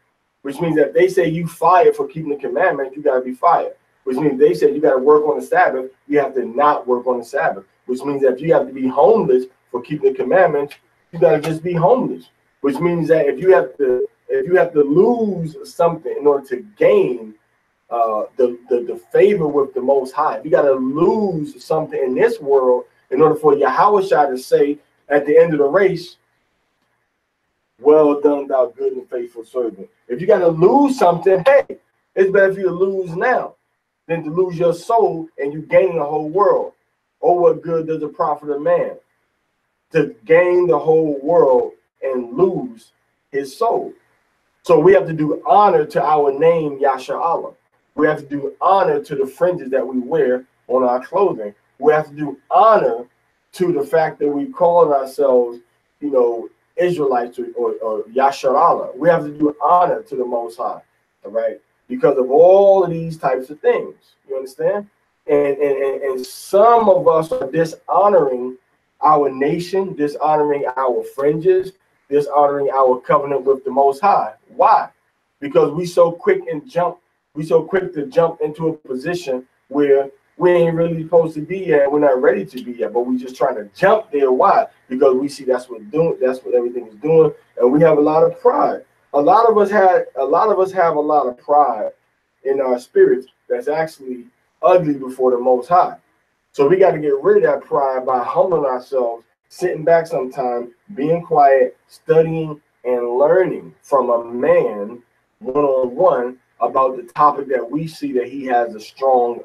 Which means that they say you fired for keeping the commandments, you got to be fired. Which means they said you got to work on the Sabbath, you have to not work on the Sabbath. Which means that if you have to be homeless for keeping the commandments, you got to just be homeless. Which means that if you have to lose something in order to gain the favor with the Most High, if you got to lose something in this world in order for Yahweh to say at the end of the race, well done, thou good and faithful servant. If you got to lose something, hey, it's better for you to lose now than to lose your soul and you gain the whole world. Oh, what good does it profit a man to gain the whole world and lose his soul? So we have to do honor to our name, Yasha Allah. We have to do honor to the fringes that we wear on our clothing. We have to do honor to the fact that we call ourselves, Israelites or Yasha Allah. We have to do honor to the Most High, all right? Because of all of these types of things, you understand? And some of us are dishonoring our nation, dishonoring our fringes, dishonoring our covenant with the Most High. Why? Because we so quick to jump into a position where we ain't really supposed to be yet. We're not ready to be yet, but we just trying to jump there. Why? Because we see that's what everything is doing, and we have a lot of pride. A lot of us have a lot of pride in our spirits that's actually ugly before the Most High. So we got to get rid of that pride by humbling ourselves, sitting back sometime, being quiet, studying and learning from a man one-on-one about the topic that we see that he has a strong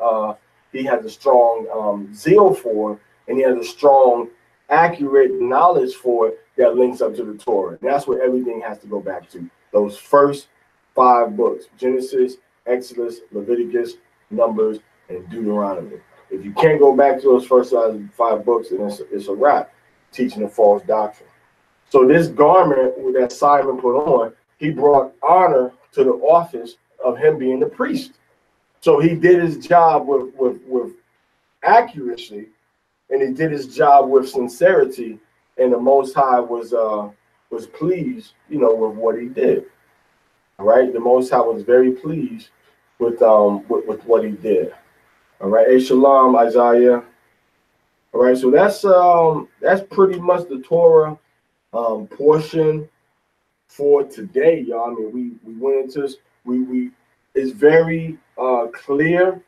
zeal for, and he has a strong, accurate knowledge for it that links up to the Torah. And that's where everything has to go back to. Those first 5 books: Genesis, Exodus, Leviticus, Numbers, and Deuteronomy. If you can't go back to those first 5 books, then it's a wrap, teaching a false doctrine. So this garment that Simon put on, he brought honor to the office of him being the priest. So he did his job with accuracy, and he did his job with sincerity, and the Most High was pleased, with what he did. All right, the Most High was very pleased with what he did. All right, hey, shalom, Isaiah. All right, so that's pretty much the Torah portion for today, y'all. I mean, we went into this. We it's very clear.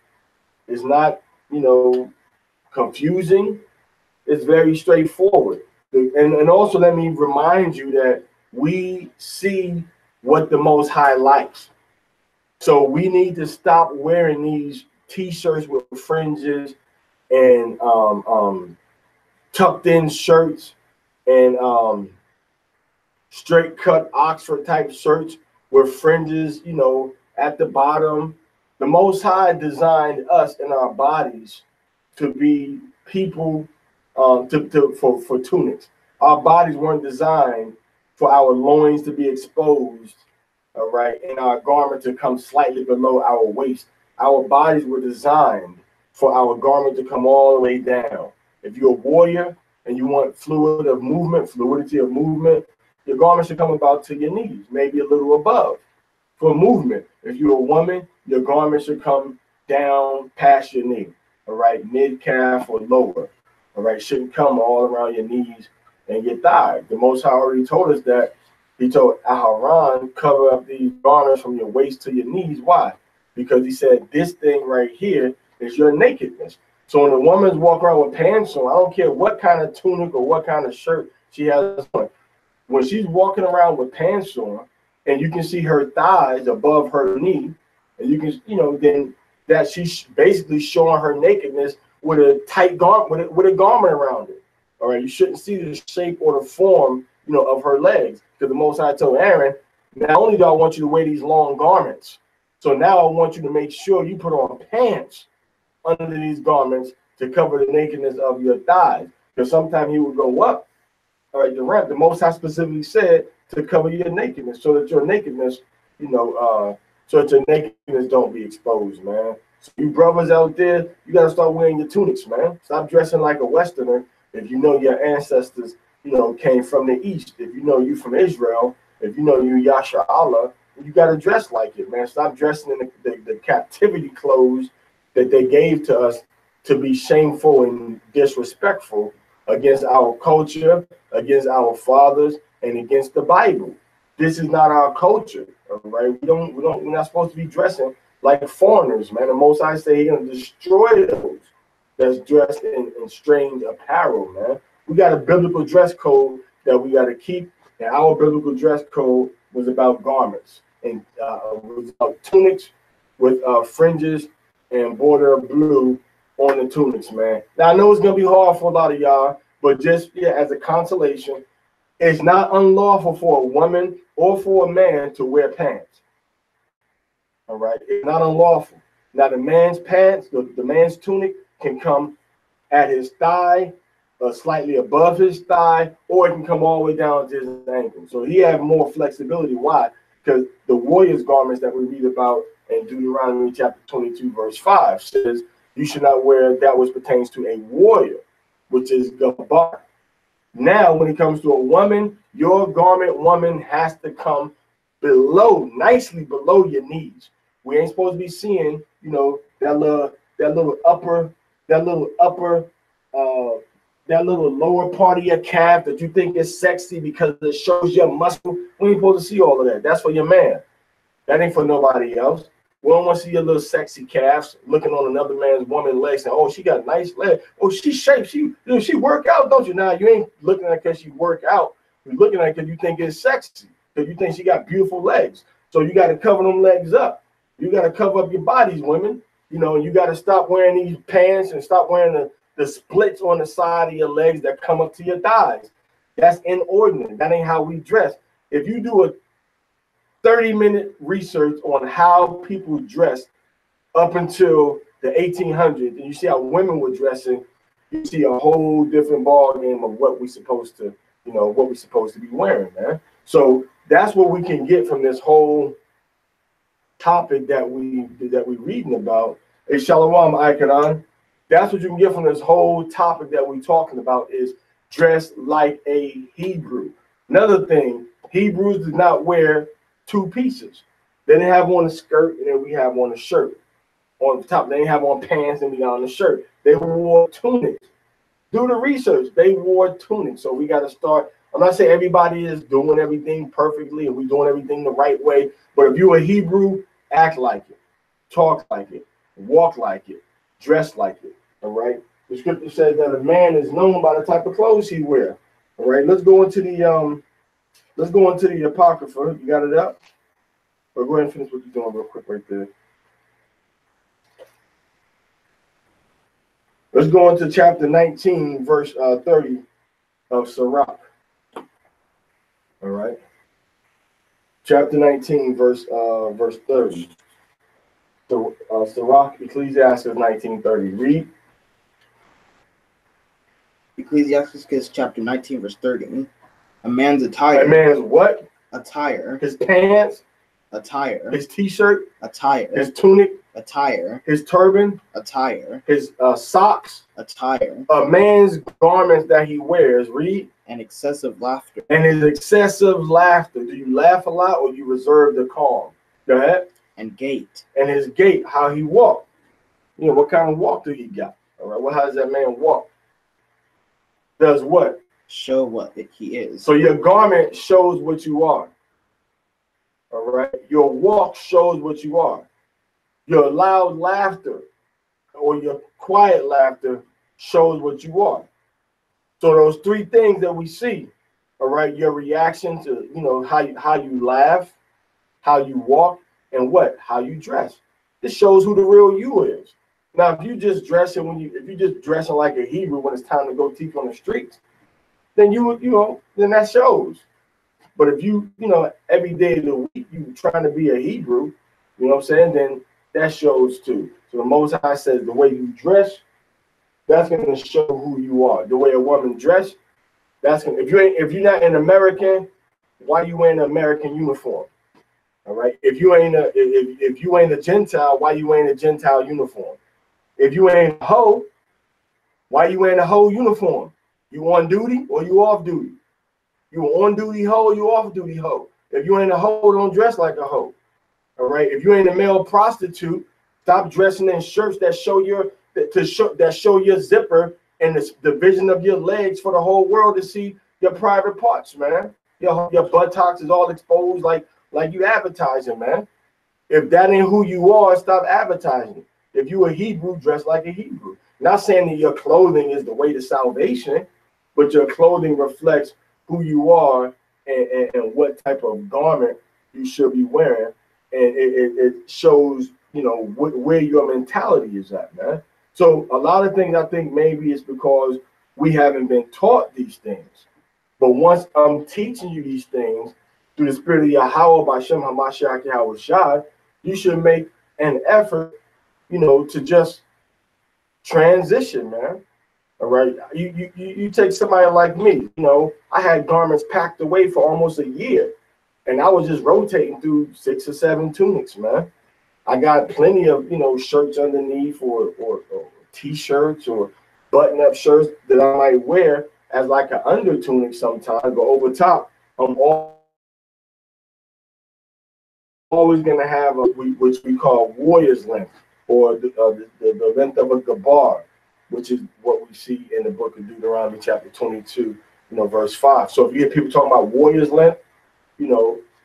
It's not, confusing. It's very straightforward. And also, let me remind you that we see what the Most High likes. So we need to stop wearing these T-shirts with fringes and tucked in shirts and straight cut Oxford type shirts with fringes, at the bottom. The Most High designed us and our bodies to be people for tunics. Our bodies weren't designed for our loins to be exposed, all right, and our garment to come slightly below our waist. Our bodies were designed for our garment to come all the way down. If you're a warrior and you want fluidity of movement, your garment should come about to your knees, maybe a little above. For movement, if you're a woman, your garment should come down past your knee, all right, mid-calf or lower, all right, shouldn't come all around your knees and your thigh. The Most High already told us that. He told Aharon, cover up these garments from your waist to your knees. Why? Because he said this thing right here is your nakedness. So when a woman's walking around with pants on, I don't care what kind of tunic or what kind of shirt she has on, when she's walking around with pants on, and you can see her thighs above her knee, and you can, then that she's basically showing her nakedness with a tight garment, with a garment around it. All right, you shouldn't see the shape or the form, of her legs, because the Most High told Aaron, not only do I want you to wear these long garments, so now I want you to make sure you put on pants under these garments to cover the nakedness of your thighs, because sometimes he would go up. All right, the Most High specifically said to cover your nakedness, so that your nakedness, so that your nakedness don't be exposed, man. So you brothers out there, you gotta start wearing your tunics, man. Stop dressing like a Westerner if you know your ancestors, came from the East. If you know you from Israel, if you know you Yasha Allah, you gotta dress like it, man. Stop dressing in the captivity clothes that they gave to us to be shameful and disrespectful against our culture, against our fathers, and against the Bible. This is not our culture, all right? We're not supposed to be dressing like foreigners, man. The Most High say He's gonna destroy those that's dressed in strange apparel, man. We got a biblical dress code that we got to keep, and our biblical dress code was about garments and was about tunics with fringes and border of blue on the tunics, man. Now I know it's gonna be hard for a lot of y'all, but just as a consolation, it's not unlawful for a woman or for a man to wear pants. All right, it's not unlawful. Now the man's pants, the man's tunic can come at his thigh, slightly above his thigh, or it can come all the way down to his ankle. So he has more flexibility. Why? Because the warrior's garments that we read about in Deuteronomy chapter 22, verse 5 says, you should not wear that which pertains to a warrior, which is gabar. Now, when it comes to a woman, your garment, woman, has to come below, nicely below your knees. We ain't supposed to be seeing, that little lower part of your calf that you think is sexy because it shows your muscle. We ain't supposed to see all of that. That's for your man. That ain't for nobody else. We don't want to see your little sexy calves looking on another man's woman's legs and, oh, she got nice legs. Oh, she shaped. She work out, don't you? Now, you ain't looking at it because she work out. You're looking at it because you think it's sexy, because you think she got beautiful legs. So you got to cover them legs up. You got to cover up your bodies, women. You got to stop wearing these pants and stop wearing the splits on the side of your legs that come up to your thighs. That's inordinate. That ain't how we dress. If you do a 30-minute research on how people dressed up until the 1800s, and you see how women were dressing, you see a whole different ball game of what we supposed to, be wearing, man. So that's what we can get from this whole topic that we reading about. Hey, Shalom, Ikanon. That's what you can get from this whole topic that we're talking about, is dress like a Hebrew. Another thing, Hebrews did not wear two pieces. They didn't have on a skirt, and then we have on a shirt. On the top, they didn't have on pants, and we got on the shirt. They wore tunics. Do the research. They wore tunics. So we got to start. I'm not saying everybody is doing everything perfectly and we're doing everything the right way, but if you're a Hebrew, act like it, talk like it, walk like it, dress like it. All right. The scripture says that a man is known by the type of clothes he wears. All right. Let's go into the Apocrypha. You got it up? Or go ahead and finish what you're doing real quick right there. Let's go into chapter 19, verse 30 of Sirach. All right. Chapter 19, verse 30. So Sirach, Ecclesiastes 19:30. Read. Ecclesiastes chapter 19, verse 30. A man's attire. A man's what? Attire. His pants. Attire. His t-shirt. Attire. His tunic. Attire. His turban. Attire. His socks. Attire. A man's garments that he wears. Read. and excessive laughter. And his excessive laughter. Do you laugh a lot or you reserve the calm? Go ahead. And gait. And his gait, how he walked. You know, what kind of walk do he got? All right. Well, how does that man walk? Does what? Show what he is. So your garment shows what you are. All right. Your walk shows what you are. Your loud laughter or your quiet laughter shows what you are. So those three things that we see, all right, your reaction to, you know, how you laugh, how you walk, and what? How you dress. This shows who the real you is. Now, if you just dressing if you just dressing like a Hebrew when it's time to go teach on the streets, then then that shows. But if you every day of the week you trying to be a Hebrew, you know what I'm saying, then that shows too. So the Most High says the way you dress, that's going to show who you are. The way a woman dress, that's going. If you're not an American, why you wearing an American uniform? All right. If you ain't a Gentile, why you wearing a Gentile uniform? If you ain't a hoe, why you wearing a hoe uniform? You on duty or you off duty? You on duty hoe or you off duty hoe? If you ain't a hoe, don't dress like a hoe. All right. If you ain't a male prostitute, stop dressing in shirts that show your zipper and the vision of your legs for the whole world to see your private parts, man. Your buttocks is all exposed like you advertising, man. If that ain't who you are, stop advertising. If you a Hebrew, dress like a Hebrew. Not saying that your clothing is the way to salvation, but your clothing reflects who you are and what type of garment you should be wearing. And it shows, where your mentality is at, man. So a lot of things I think maybe it's because we haven't been taught these things. But once I'm teaching you these things through the spirit of Yahweh, B'Shem HaMashiach Yahweh Shai, you should make an effort, to just transition, man. All right. You take somebody like me, I had garments packed away for almost a year, and I was just rotating through 6 or 7 tunics, man. I got plenty of, shirts underneath or t-shirts or button-up shirts that I might wear as like an under tunic sometimes, but over top, I'm always going to have which we call warrior's length, or the length of a gabar, which is what we see in the book of Deuteronomy chapter 22, verse 5. So if you hear people talking about warrior's length,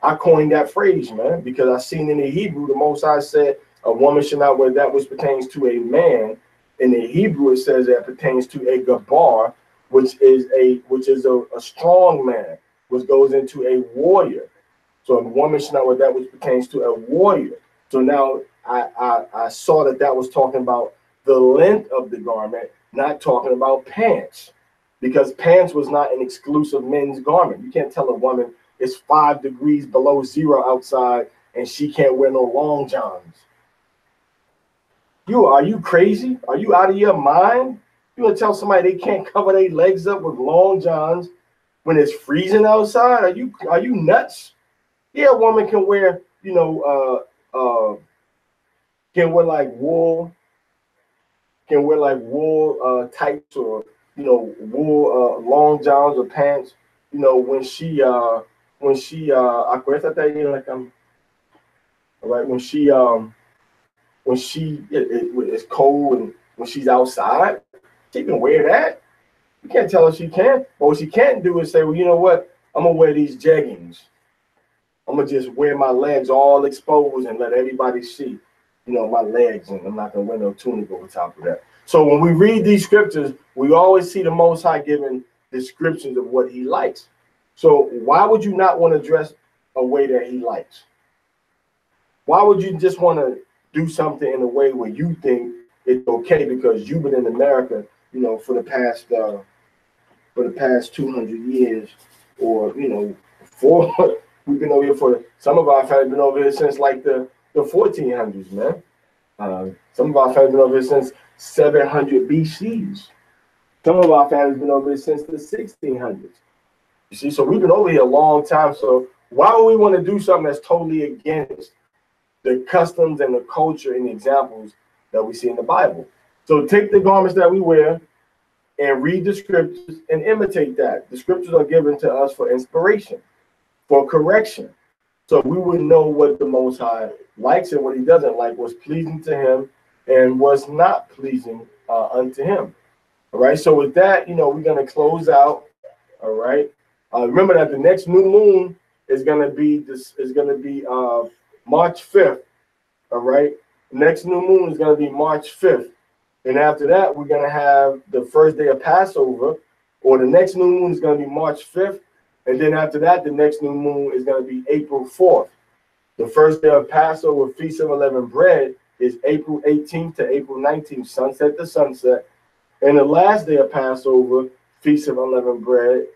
I coined that phrase, man, because I seen in the Hebrew, the Most High said a woman should not wear that which pertains to a man. In the Hebrew, it says that pertains to a gabar, which is a strong man, which goes into a warrior. So a woman should not wear that which pertains to a warrior. So now I saw that was talking about the length of the garment, not talking about pants, because pants was not an exclusive men's garment. You can't tell a woman it's 5 degrees below zero outside and she can't wear no long johns. Are you crazy? Are you out of your mind? You gonna tell somebody they can't cover their legs up with long johns when it's freezing outside? Are you nuts? Yeah, a woman can wear, wool tights or wool long johns or pants, when it's cold and when she's outside, she can wear that. You can't tell her she can't. But what she can't do is say, well, you know what? I'm gonna wear these jeggings. I'm gonna just wear my legs all exposed and let everybody see, my legs, and I'm not gonna wear no tunic over top of that. So when we read these scriptures, we always see the Most High giving descriptions of what He likes. So why would you not want to dress a way that He likes? Why would you just want to do something in a way where you think it's okay because you've been in America, for the past 200 years, or we've been over here for, some of our families been over here since like the 1400s, man. Some of our families been over here since 700 BCs. Some of our families been over here since the 1600s. You see, so we've been over here a long time. So why would we want to do something that's totally against the customs and the culture and the examples that we see in the Bible? So take the garments that we wear and read the scriptures and imitate that. The scriptures are given to us for inspiration, for correction. So we would know what the Most High likes and what he doesn't like, what's pleasing to him and what's not pleasing unto him. All right. So with that, we're going to close out. All right. Remember that the next new moon is going to be March 5th. All right. Next new moon is going to be March 5th. And after that, we're going to have the first day of Passover, or the next new moon is going to be March 5th. And then after that, the next new moon is going to be April 4th. The first day of Passover, Feast of Unleavened Bread, is April 18th to April 19th, sunset to sunset. And the last day of Passover, Feast of Unleavened Bread,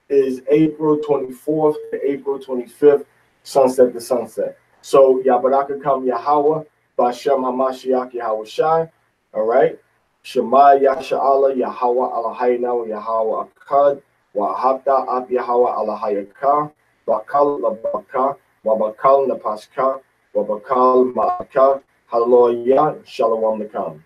is April 24th to April 25th, sunset to sunset. So, Yabarakakam Yahweh, Bashem HaMashiach Yahweh Shai. All right. Shema Yasha'Allah Yahweh Alahayna Yahweh Akkad. Wahata Ab Yahweh Alahayaka. Bakal Labaka. Wabakal Napaska. Wabakal Ma'aka. Hallelujah. Shalom Nakam.